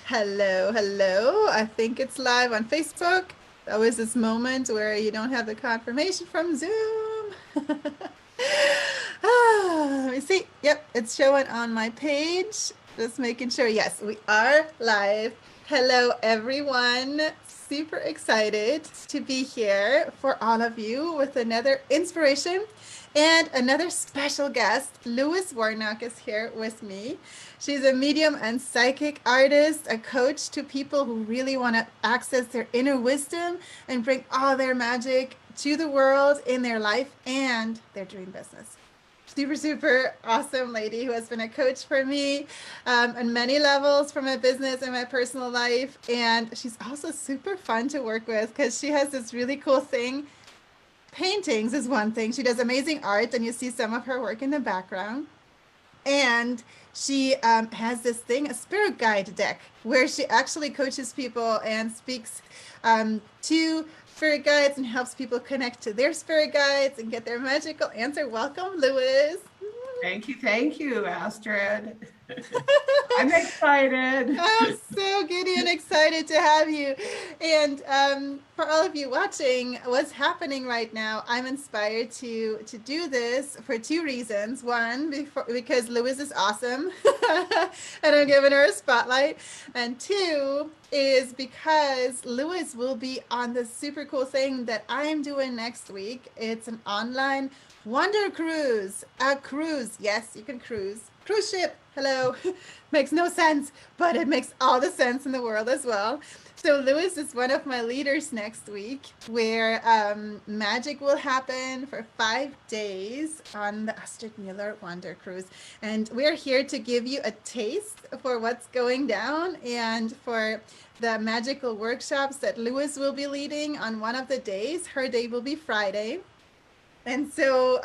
Hello, hello. I think it's live on Facebook. Always this moment where you don't have the confirmation from Zoom. Let me see. Yep, it's showing on my page. Just making sure. Yes, we are live. Hello, everyone. Super excited to be here for all of you with another inspiration and another special guest. Lois Warnock is here with me. She's a medium and psychic artist, a coach to people who really want to access their inner wisdom and bring all their magic to the world in their life and their dream business. Super, super awesome lady who has been a coach for me on many levels for my business and my personal life. And she's also super fun to work with because she has this really cool thing. Paintings is one thing. She does amazing art, and you see some of her work in the background. And she has this thing, a spirit guide deck, where she actually coaches people and speaks to spirit guides and helps people connect to their spirit guides and get their magical answer. Welcome, Lois. Thank you, Astrid. I'm excited. I'm so giddy and excited to have you. And for all of you watching, what's happening right now, I'm inspired to do this for two reasons. One, because Lois is awesome and I'm giving her a spotlight. And two is because Lois will be on this super cool thing that I'm doing next week. It's an online wonder cruise. A cruise. Yes, you can cruise. Cruise ship. Hello. Makes no sense, but it makes all the sense in the world as well. So Lewis is one of my leaders next week, where magic will happen for 5 days on the Astrid Mueller Wonder Cruise. And we're here to give you a taste for what's going down and for the magical workshops that Lewis will be leading on one of the days. Her day will be Friday. And so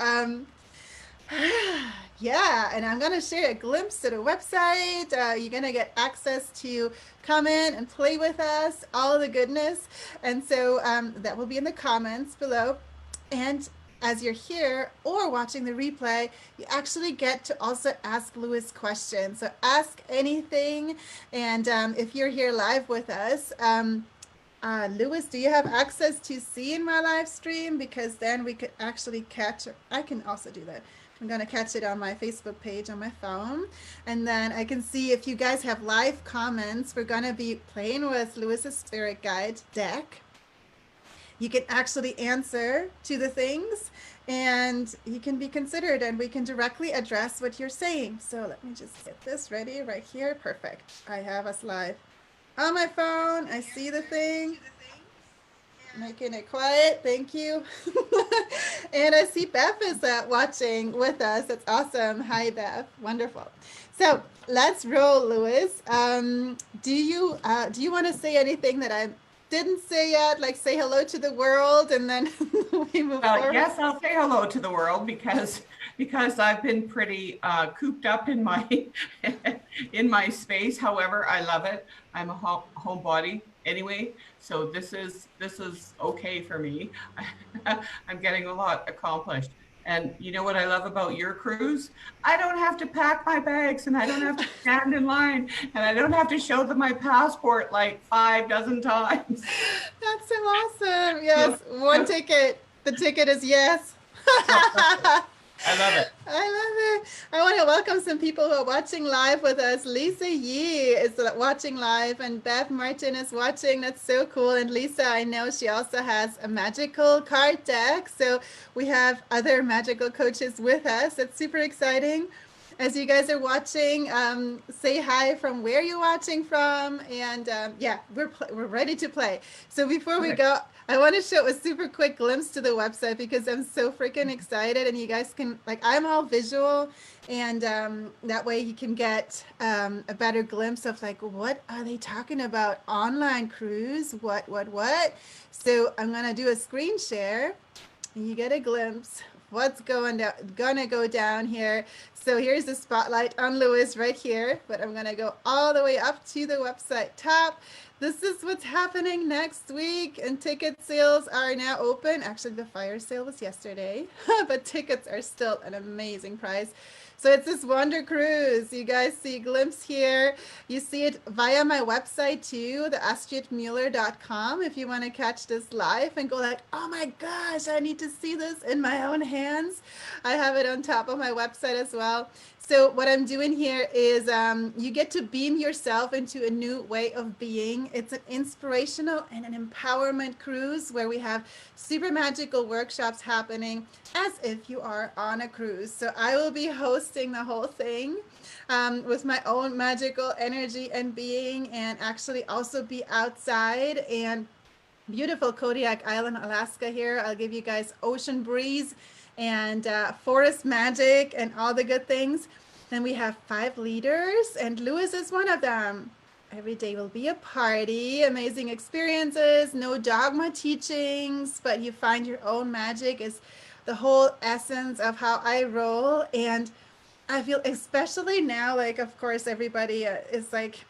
yeah, and I'm going to share a glimpse to the website. You're going to get access to come in and play with us, all the goodness. And so that will be in the comments below. And as you're here or watching the replay, you actually get to also ask Lewis questions. So ask anything. And if you're here live with us, Lewis, do you have access to see in my live stream? Because then we could actually catch it. I can also do that. I'm going to catch it on my Facebook page on my phone. And then I can see if you guys have live comments. We're going to be playing with Lewis's Spirit Guide deck. You can actually answer to the things and you can be considered and we can directly address what you're saying. So let me just get this ready right here. Perfect. I have us live on my phone. I see the thing. Making it quiet. Thank you. And I see Beth is watching with us. That's awesome. Hi, Beth. Wonderful. So let's roll, Lewis. Do you want to say anything that I didn't say yet? Like say hello to the world, and then we move forward. Yes, I'll say hello to the world because I've been pretty cooped up in my in my space. However, I love it. I'm a homebody anyway, so this is okay for me. I'm getting a lot accomplished. And you know what I love about your cruise? I don't have to pack my bags and I don't have to stand in line and I don't have to show them my passport like 5 dozen times. That's so awesome. Yes, one ticket. The ticket is yes. I love it. I love it. I want to welcome some people who are watching live with us. Lisa Yee is watching live and Beth Martin is watching. That's so cool. And Lisa, I know she also has a magical card deck. So we have other magical coaches with us. That's super exciting. As you guys are watching, say hi from where you're watching from. And yeah, we're ready to play. So before we go, I want to show a super quick glimpse to the website because I'm so freaking excited and you guys can, like, I'm all visual and that way you can get a better glimpse of like, what are they talking about? Online cruise? What? So I'm going to do a screen share and you get a glimpse what's gonna go down here. So here's the spotlight on Lewis right here, but I'm gonna go all the way up to the website top. This is what's happening next week, and ticket sales are now open. Actually, the fire sale was yesterday, but tickets are still an amazing price. So it's this Wonder Cruise. You guys see a glimpse here. You see it via my website too, theastridmuller.com, if you want to catch this live and go like, oh my gosh, I need to see this in my own hands. I have it on top of my website as well. So what I'm doing here is you get to beam yourself into a new way of being. It's an inspirational and an empowerment cruise where we have super magical workshops happening as if you are on a cruise. So I will be hosting the whole thing with my own magical energy and being, and actually also be outside and beautiful Kodiak Island, Alaska here. I'll give you guys ocean breeze and forest magic and all the good things. Then we have 5 leaders, and Lois is one of them. Every day will be a party, amazing experiences, no dogma teachings, but you find your own magic is the whole essence of how I roll. And I feel, especially now, like, of course, everybody is like,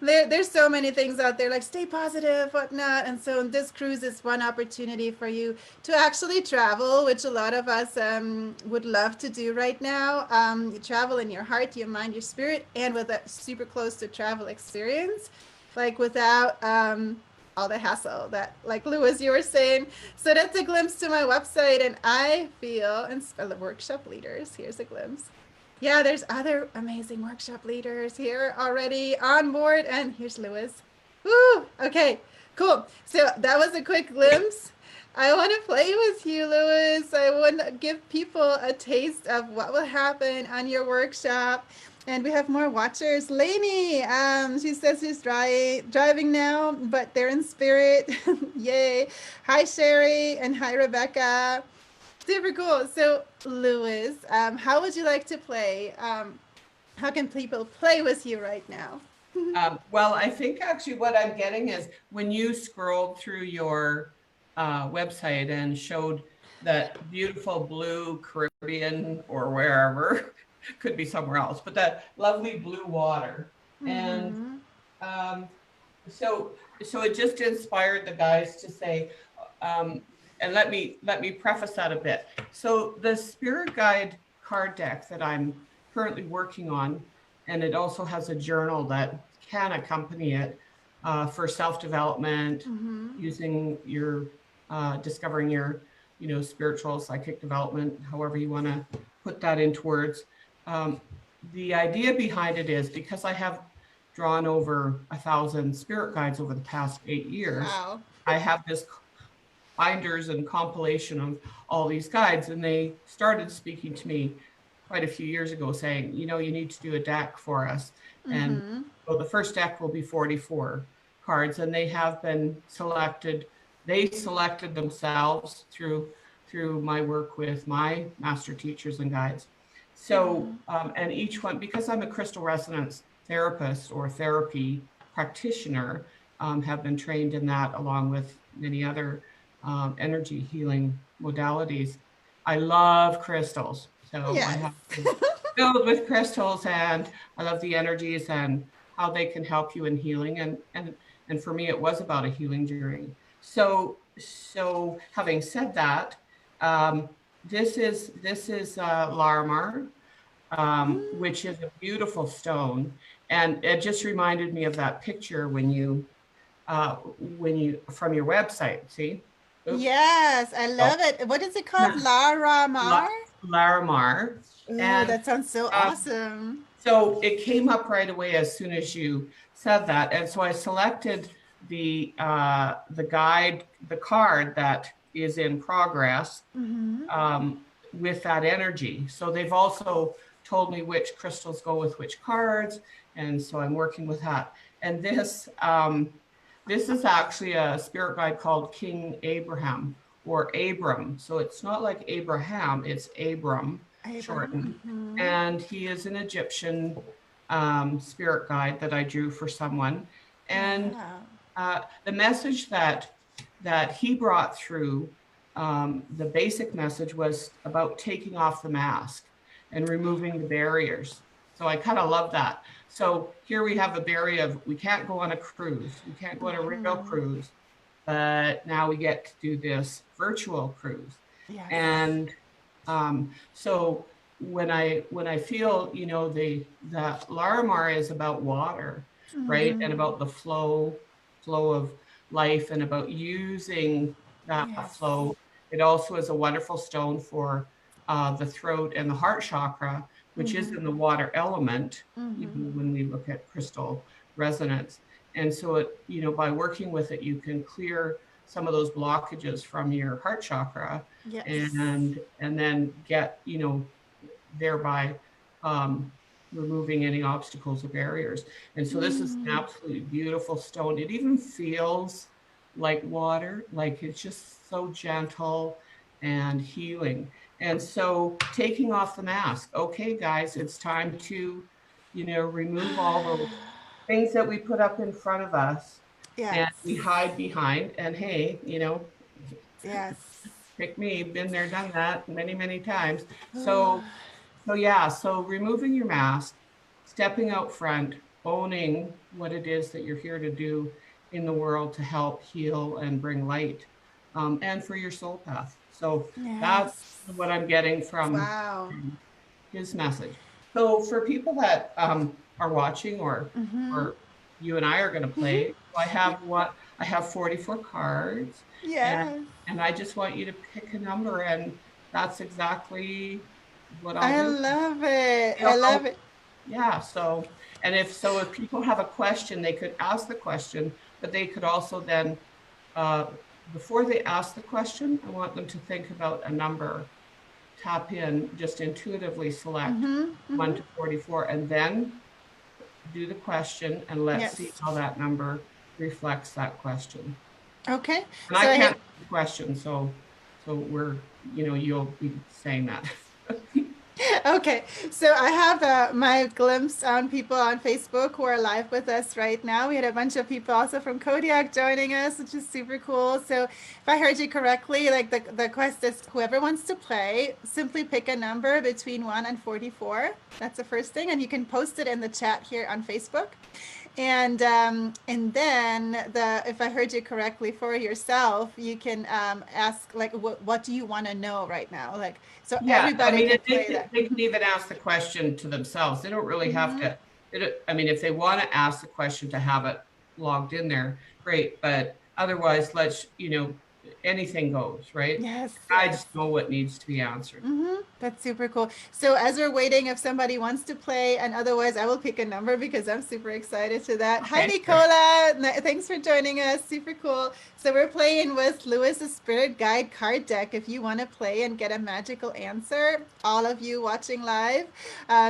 there's so many things out there like stay positive, whatnot. And so this cruise is one opportunity for you to actually travel, which a lot of us would love to do right now. You travel in your heart, your mind, your spirit, and with a super close to travel experience, like without all the hassle that, like Lois, you were saying. So that's a glimpse to my website, and I feel, and the workshop leaders, here's a glimpse. Yeah, there's other amazing workshop leaders here already on board. And here's Lois. Woo! Okay, cool. So that was a quick glimpse. I want to play with you, Lois. I want to give people a taste of what will happen on your workshop. And we have more watchers. Lainey, she says she's driving now, but they're in spirit. Yay. Hi, Sherry, and hi, Rebecca. Super cool. So, Lois, how would you like to play? How can people play with you right now? Well, I think actually what I'm getting is when you scrolled through your website and showed that beautiful blue Caribbean or wherever, could be somewhere else, but that lovely blue water. And um, so it just inspired the guys to say, and let me preface that a bit. So the spirit guide card deck that I'm currently working on, and it also has a journal that can accompany it for self-development, using your discovering your spiritual psychic development, however you want to put that into words. The idea behind it is because I have drawn over 1,000 spirit guides over the past 8 years. Wow. I have this binders and compilation of all these guides, and they started speaking to me quite a few years ago saying, you need to do a deck for us. And so the first deck will be 44 cards, and they have been selected. They selected themselves through my work with my master teachers and guides. So, and each one, because I'm a crystal resonance therapist or therapy practitioner, have been trained in that along with many other energy healing modalities. I love crystals. So Yes. I have been filled with crystals, and I love the energies and how they can help you in healing. And for me, it was about a healing journey. So having said that, this is Larimar, which is a beautiful stone, and it just reminded me of that picture when you from your website. See? Oops. Yes, I love it. What is it called? Larimar. Ooh, And that sounds so awesome. so it came up right away as soon as you said that. And so I selected the guide, the card that is in progress with that energy. So they've also told me which crystals go with which cards. And so I'm working with that. And this is actually a spirit guide called King Abraham or Abram. So it's not like Abraham, it's Abram, shortened. And he is an Egyptian spirit guide that I drew for someone. And the message that he brought through, the basic message was about taking off the mask and removing the barriers. So I kind of love that. So here we have a barrier of we can't go on a cruise. We can't go on a real cruise. But now we get to do this virtual cruise. Yes. And so when I feel, you know, that Larimar is about water, right? And about the flow of life and about using that Yes. flow. It also is a wonderful stone for the throat and the heart chakra, which is in the water element, even when we look at crystal resonance. And so it, you know, by working with it, you can clear some of those blockages from your heart chakra Yes. and then get, you know, thereby removing any obstacles or barriers. And so this is an absolutely beautiful stone. It even feels like water, like it's just so gentle and healing. And so taking off the mask, okay, guys, it's time to, you know, remove all those things that we put up in front of us Yes. and we hide behind. And hey, you know, Yes. pick me, been there, done that many, many times. So yeah, so removing your mask, stepping out front, owning what it is that you're here to do in the world to help heal and bring light, and for your soul path. So that's Yes. what I'm getting Wow. from his message. So for people that are watching, or you and I are going to play, I have 44 cards, and Yes. and I just want you to pick a number, and that's exactly what I'll I do. love it. You I know, love it. yeah. So, and if people have a question, they could ask the question, but they could also then, uh, before they ask the question, I want them to think about a number, tap in, just intuitively select 1 to 44, and then do the question, and let's see Yes. how that number reflects that question. Okay. And I So can't see the question, so we're, you know, you'll be saying that. okay, so I have my glimpse on people on Facebook who are live with us right now. We had a bunch of people also from Kodiak joining us, which is super cool. So if I heard you correctly, like the quest is whoever wants to play, simply pick a number between 1 and 44. That's the first thing, and you can post it in the chat here on Facebook. And then if I heard you correctly, for yourself, you can ask like what do you want to know right now, like so Yeah, I everybody mean, can play that. they can even ask the question to themselves. They don't really have to. I mean, if they want to ask the question to have it logged in there, great. But otherwise, you know, anything goes, right? Yes, I yes. just know what needs to be answered. That's super cool. So as we're waiting, if somebody wants to play, and otherwise I will pick a number because I'm super excited to that. Hi, Okay, sure. Nicola. Thanks for joining us. Super cool. So we're playing with Lewis's Spirit Guide card deck. If you want to play and get a magical answer, all of you watching live,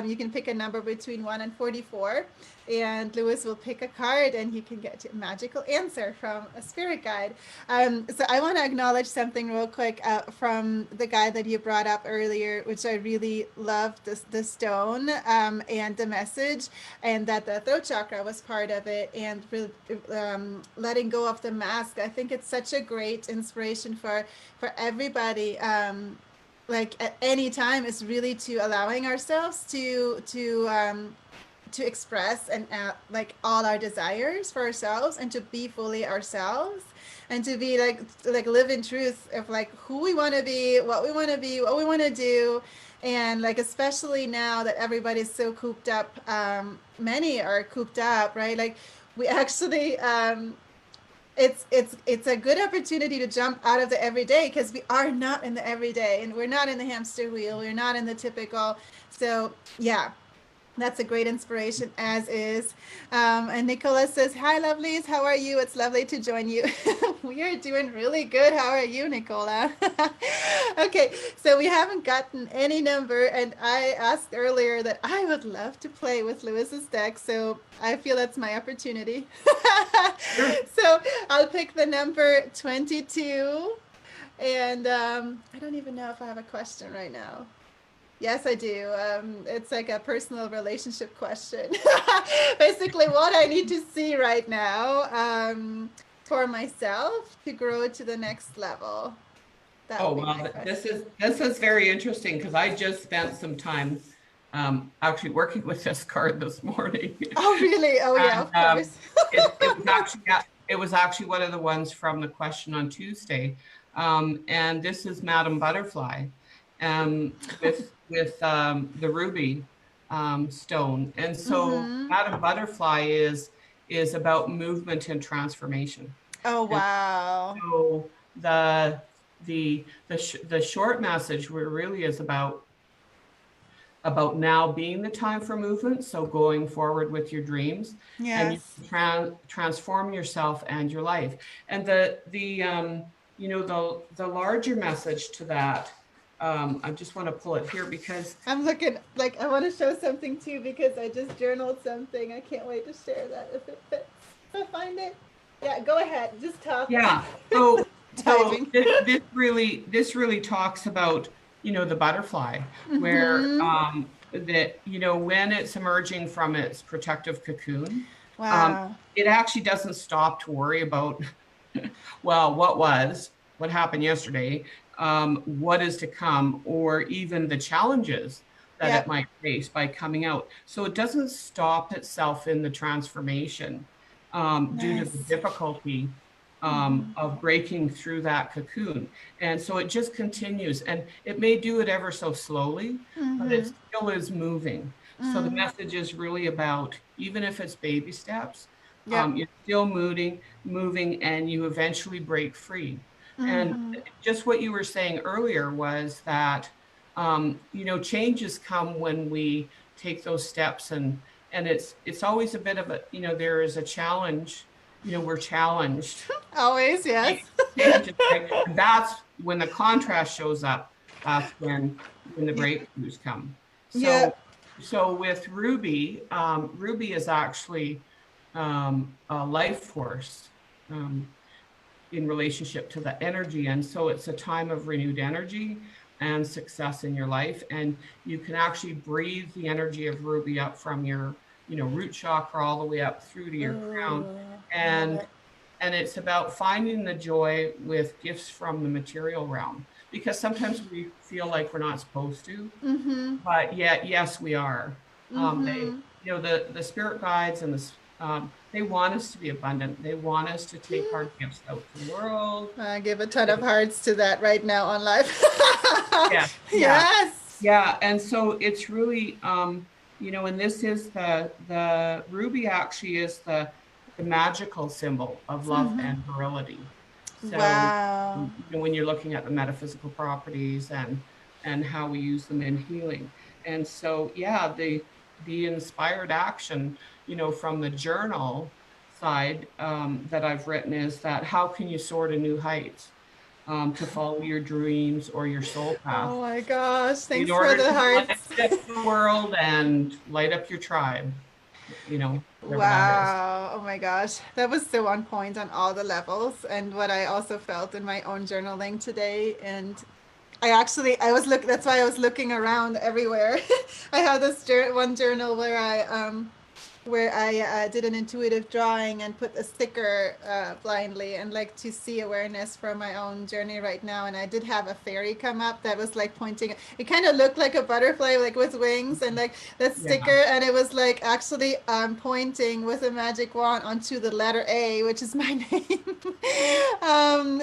you can pick a number between 1 and 44. And Lewis will pick a card and you can get a magical answer from a spirit guide. So I want to acknowledge something real quick from the guy that you brought up earlier, which I really loved, the stone and the message, and that the throat chakra was part of it, and letting go of the mask. I think it's such a great inspiration for everybody. Like at any time is really to allowing ourselves to express and like all our desires for ourselves, and to be fully ourselves, and to be like live in truth of like who we want to be, what we want to be, what we want to do. And like especially now that everybody's so cooped up, many are cooped up, right? Like we actually it's a good opportunity to jump out of the everyday, because we are not in the everyday, and we're not in the hamster wheel, we're not in the typical. So yeah, that's a great inspiration, as is. And Nicola says, hi, lovelies. How are you? It's lovely to join you. We are doing really good. How are you, Nicola? Okay, so we haven't gotten any number. And I asked earlier that I would love to play with Lewis's deck. So I feel that's my opportunity. Sure. So I'll pick the number 22. And I don't even know if I have a question right now. Yes, I do. It's like a personal relationship question. Basically, what I need to see right now for myself to grow to the next level. That Oh, would be my well, question. this is very interesting because I just spent some time actually working with this card this morning. Oh, really? Oh, yeah, And of course. it was actually one of the ones from the question on Tuesday. And this is Madame Butterfly, um, with with the ruby stone. And so Mm-hmm. Madam Butterfly is about movement and transformation. Oh, And wow. so the short message really is about now being the time for movement. So going forward with your dreams, and you Yes. transform yourself and your life. And the larger message to that. I just want to pull it here because I'm looking, like, I want to show something too because I just journaled something. I can't wait to share that if it fits. If I find it. Yeah, go ahead. Just talk. yeah. So Typing. this really talks about the butterfly where Mm-hmm. that when it's emerging from its protective cocoon, um, Wow. it actually doesn't stop to worry about well what happened yesterday, what is to come, or even the challenges that it Yep. might face by coming out. So it doesn't stop itself in the transformation due to the Nice. difficulty Mm-hmm. of breaking through that cocoon. And so it just continues, and it may do it ever so slowly, but it Mm-hmm. still is moving. So the Mm. message is really about, even if it's baby steps, Yep. you're still moving, and you eventually break free. And Mm-hmm. just what you were saying earlier was that, changes come when we take those steps, and it's always a bit of a, there is a challenge, we're challenged. Always, yes. Changes, right? And that's when the contrast shows up. That's when the Yep. breakthroughs come. So Yep. so with Ruby, Ruby is actually a life force um, in relationship to the energy. And so it's a time of renewed energy and success in your life. And you can actually breathe the energy of Ruby up from your, root chakra all the way up through to your crown. Ooh, love And it. and it's about finding the joy with gifts from the material realm, because sometimes we feel like we're not supposed to, Mm-hmm. but yet, yes, we are. They, Mm-hmm. the spirit guides and they want us to be abundant. They want us to take our gifts out to the world. I give a ton of They- hearts to that right now on live. yeah, yeah, Yes. yeah. And so it's really, and this is the ruby actually is the magical symbol of love Mm-hmm. and virility. So, Wow. when you're looking at the metaphysical properties and how we use them in healing. And so, yeah, the inspired action, from the journal side that I've written is that how can you soar to new heights, to follow your dreams or your soul path Oh my gosh. in Thanks for order the to light hearts. up the world and light up your tribe, whatever that is. Wow. Oh my gosh. That was so on point on all the levels. And what I also felt in my own journaling today. And I was looking, that's why I was looking around everywhere. I have this one journal where I did an intuitive drawing and put a sticker blindly and like to see awareness from my own journey right now. And I did have a fairy come up that was like pointing. It kind of looked like a butterfly, like with wings and like that Yeah. sticker. And it was like actually pointing with a magic wand onto the letter A, which is my name.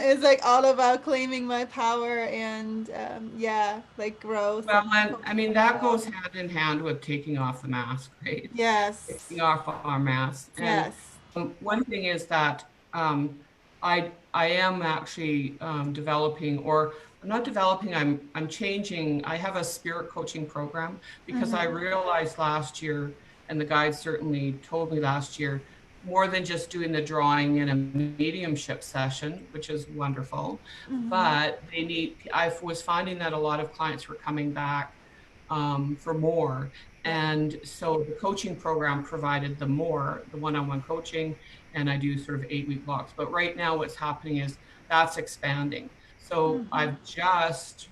It's like all about claiming my power and yeah, like growth Well, and and I mean, that love. goes hand in hand with taking off the mask, right? Yes. Taking off our masks. And Yes. one thing is that I am actually developing, or I'm not developing. I'm changing. I have a spirit coaching program because I Mm-hmm. realized last year, and the guides certainly told me last year, more than just doing the drawing in a mediumship session, which is wonderful, Mm-hmm. but I was finding that a lot of clients were coming back for more. Yeah. And so the coaching program provided the one-on-one coaching, and I do sort of 8-week blocks. But right now, what's happening is that's expanding. So Mm-hmm. I've just,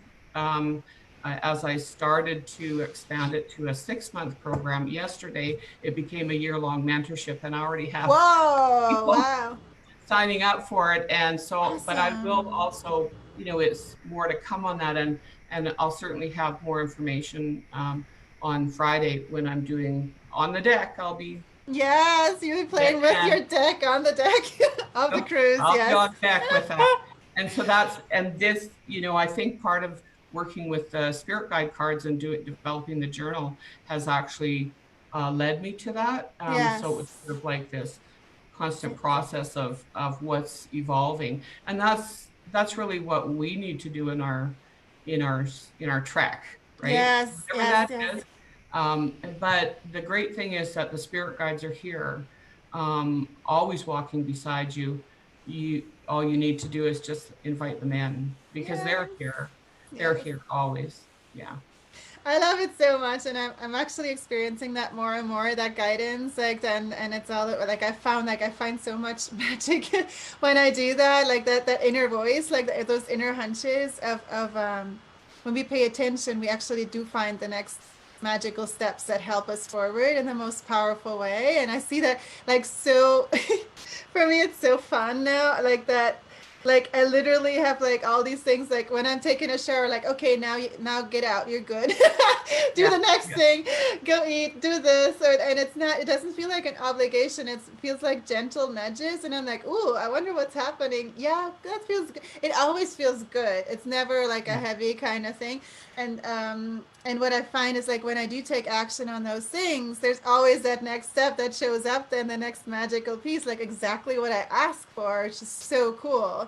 as I started to expand it to a 6-month program yesterday, it became a year-long mentorship, and I already have Whoa! people Wow. signing up for it. And so, but I will Awesome. also, it's more to come on that, and I'll certainly have more information on Friday when I'm doing on the deck. I'll be Yes, you'll be playing with and your deck on the deck of the cruise. I'll be Yes. on deck with that. And so and this, I think part of working with the spirit guide cards and developing the journal has actually led me to that. So it was Yes. sort of like this constant process of what's evolving, and that's really what we need to do in our trek, right? Yes. Whatever Yes. that Yes. is. But the great thing is that the spirit guides are here, always walking beside you. All you need to do is just invite them in because Yes. they're here. They're Yes. here always. Yeah. I love it so much, and I'm actually experiencing that more and more, that guidance, like, and it's all like I find so much magic when I do that, like that inner voice, like those inner hunches of when we pay attention, we actually do find the next magical steps that help us forward in the most powerful way. And I see that, like, so for me it's so fun now, like that, like I literally have like all these things, like when I'm taking a shower, like, okay, now get out, you're good. Do Yeah. the next Yeah. thing, go eat, do this, and it doesn't feel like an obligation. It feels like gentle nudges, and I'm like, ooh, I wonder what's happening. Yeah, that feels good. It always feels good. It's never like a Yeah. heavy kind of thing. And what I find is, like, when I do take action on those things, there's always that next step that shows up, then the next magical piece, like exactly what I asked for, which is so cool.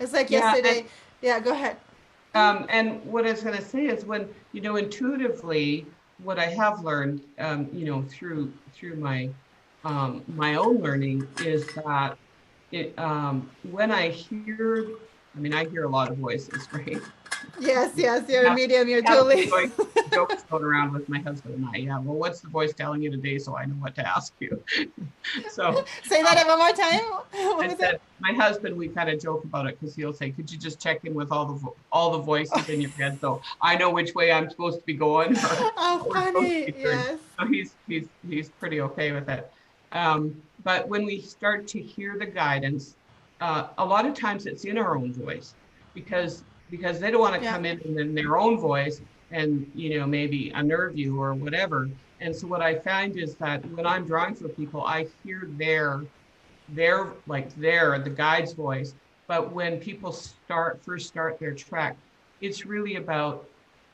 It's like Yeah. yesterday. Yeah, go ahead. And what I was going to say is when, intuitively, what I have learned, through my own learning is that when I mean, I hear a lot of voices, right? Yes, yes, you're a Yeah, medium. You're have some totally. jokes going around with my husband and I. Yeah, well, what's the voice telling you today? So I know what to ask you. So Say um, that one more time. What I was said, it? my husband, we kind of joke about it because he'll say, "Could you just check in with all the voices in your head, so I know which way I'm supposed to be going or Oh, what we're supposed to funny. be doing?" Yes. So he's pretty okay with it. But when we start to hear the guidance, a lot of times it's in our own voice because they don't want to Yeah. come in their own voice and maybe unnerve you or whatever. And so what I find is that when I'm drawing for people, I hear the guide's voice. But when people first start their trek, it's really about,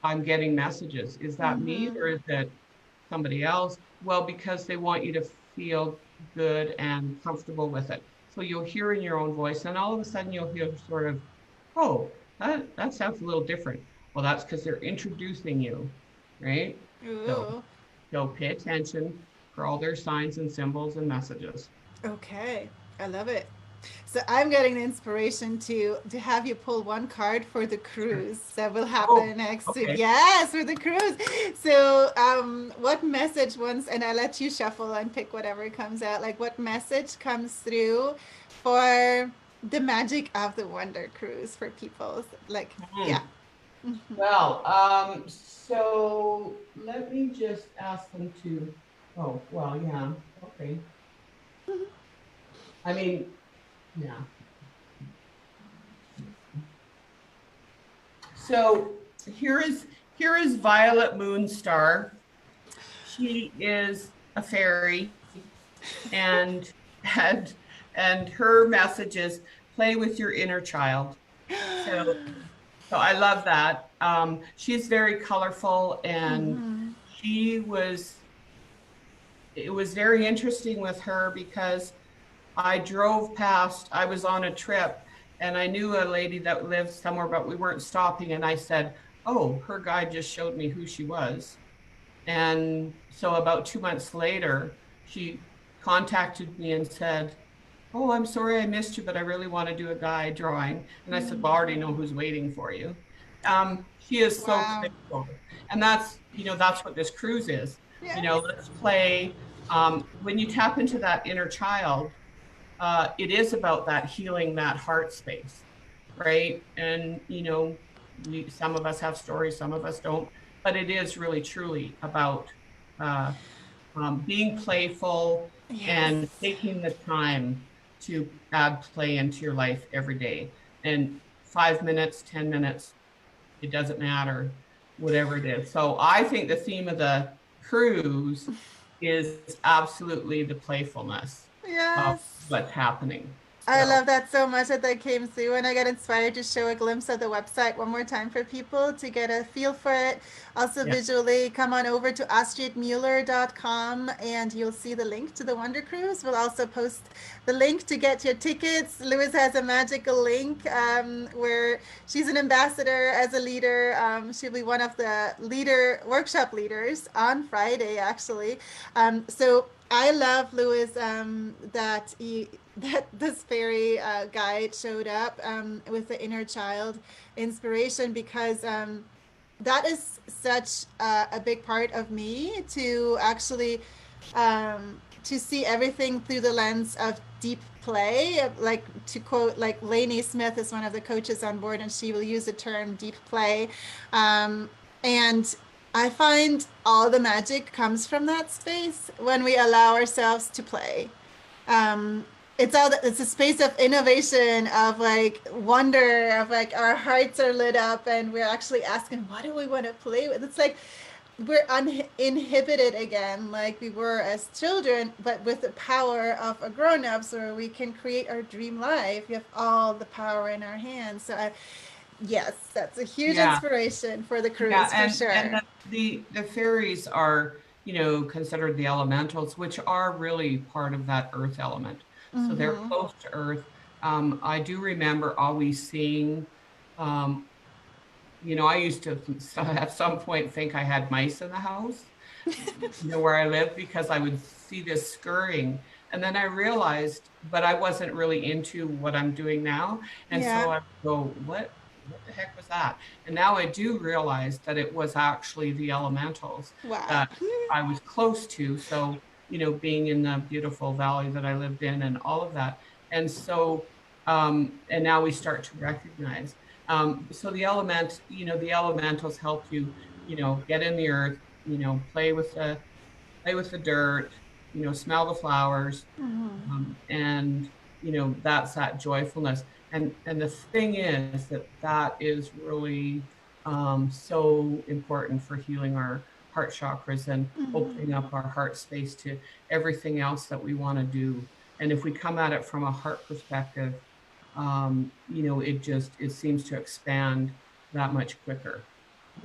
I'm getting messages. Is that me Mm-hmm. or is it somebody else? Well, because they want you to feel good and comfortable with it. So you'll hear in your own voice, and all of a sudden you'll hear sort of, oh, that sounds a little different. Well, that's because they're introducing you, right? So Ooh. so pay attention for all their signs and symbols and messages. Okay. I love it. So I'm getting the inspiration to have you pull one card for the Sure. cruise that will Oh, happen next week. okay. Yes, for the cruise. So, what message once, and I let you shuffle and pick whatever comes out. Like, what message comes through for the magic of the Wonder Cruise for people? Like, yeah. Hmm. Well, so let me just ask them to, oh, well, yeah, okay. I mean, yeah. So here is Violet Moonstar. She is a fairy, and and and her message is play with your inner child. So so I love that. She's very colorful, and Mm-hmm. she was. It was very interesting with her because I drove past. I was on a trip, and I knew a lady that lived somewhere, but we weren't stopping. And I said, "Oh, her guide just showed me who she was." And so about 2 months later, she contacted me and said, "Oh, I'm sorry I missed you, but I really want to do a guide drawing." And I said, "Well, I already know who's waiting for you." She is so Wow. playful. And that's what this cruise is. Yes. Let's play. When you tap into that inner child, it is about that healing that heart space, right? And some of us have stories, some of us don't, but it is really truly about uh, being playful Yes. and taking the time to add play into your life every day. And 5 minutes, 10 minutes, it doesn't matter, whatever it is. So I think the theme of the cruise is absolutely the playfulness of Yes. what's happening. I So love that so much that that came through, and I got inspired to show a glimpse of the website one more time for people to get a feel for it. Also, yeah, visually, come on over to astridmueller.com and you'll see the link to the Wonder Cruise. We'll also post the link to get your tickets. Lois has a magical link where she's an ambassador as a leader. She'll be one of the workshop leaders on Friday, actually. So I love Lewis that this fairy guide showed up with the inner child inspiration because that is such a big part of me to actually to see everything through the lens of deep play. Like to quote, like Lainey Smith is one of the coaches on board, and she will use the term deep play. Um, and I find all the magic comes from that space when we allow ourselves to play. um it's a space of innovation, of like wonder, of like our hearts are lit up and we're actually asking, what do we want to play with? It's like we're uninhibited again, like we were as children, but with the power of a grown-ups where we can create our dream life. We have all the power in our hands. Yes, that's a huge yeah, inspiration for the yeah, cruise for and sure. the fairies are, considered the elementals, which are really part of that earth element. So they're Mm-hmm. close to earth. I do remember always seeing, um, I used to at some point think I had mice in the house, where I lived, because I would see this scurrying. And then I realized, but I wasn't really into what I'm doing now. And Yeah. so I would go, what the heck was that? And now I do realize that it was actually the elementals Wow. that I was close to. So, being in the beautiful valley that I lived in and all of that. And so, and now we start to recognize. So the elementals help you, get in the earth, play with the dirt, smell the flowers, Mm-hmm. and that's that joyfulness. And the thing is that is really so important for healing our heart chakras and Mm-hmm. opening up our heart space to everything else that we want to do. And if we come at it from a heart perspective, it seems to expand that much quicker.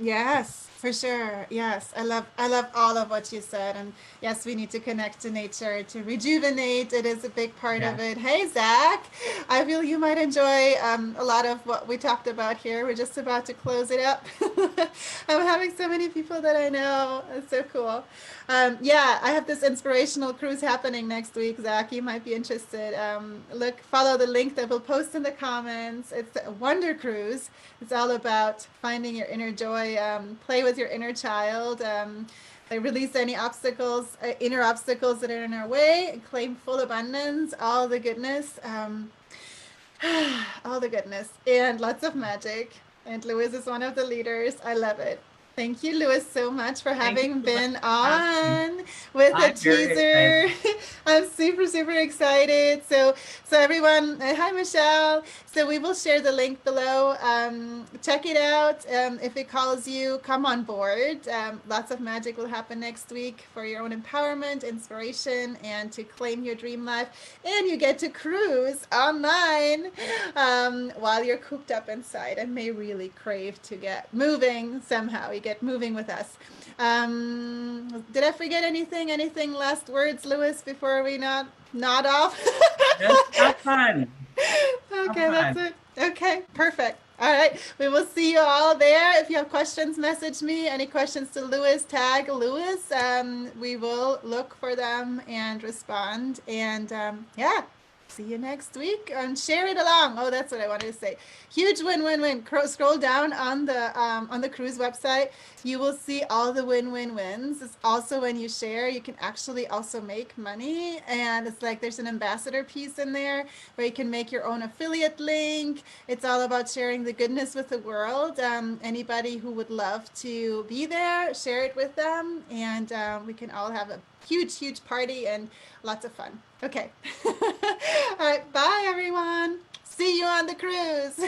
Yes, for sure. Yes, I love all of what you said, and yes, we need to connect to nature to rejuvenate. It is a big part of Yes. it. Hey, Zach, I feel you might enjoy a lot of what we talked about here. We're just about to close it up. I'm having so many people that I know. It's so cool. Yeah, I have this inspirational cruise happening next week, Zach. You might be interested. Follow the link that we'll post in the comments. It's a Wonder Cruise. It's all about finding your inner joy, play with your inner child, release any obstacles, inner obstacles that are in our way, claim full abundance, all the goodness, all the goodness, and lots of magic. And Lewis is one of the leaders. I love it. Thank you, Lewis, so much for Thank you having so much been for having me. on with a I'm very teaser. excited. I'm super, super excited. So everyone, hi, Michelle. So we will share the link below. Check it out. If it calls you, come on board. Lots of magic will happen next week for your own empowerment, inspiration, and to claim your dream life. And you get to cruise online while you're cooped up inside and may really crave to get moving somehow. You get moving with us. Did I forget anything? Anything last words, Lewis, before we nod off? Just have fun. Have Okay, that's fun. it. Okay, perfect. All right, we will see you all there. If you have questions, message me. Any questions to Lewis, tag Lewis. We will look for them and respond. And yeah, see you next week and share it along. Oh, that's what I wanted to say. Huge win, win, win. Scroll down on the cruise website. You will see all the win, win, wins. It's also when you share, you can actually also make money. And it's like there's an ambassador piece in there where you can make your own affiliate link. It's all about sharing the goodness with the world. Anybody who would love to be there, share it with them, and we can all have a huge, huge party and lots of fun. Okay. All right. Bye, everyone. See you on the cruise.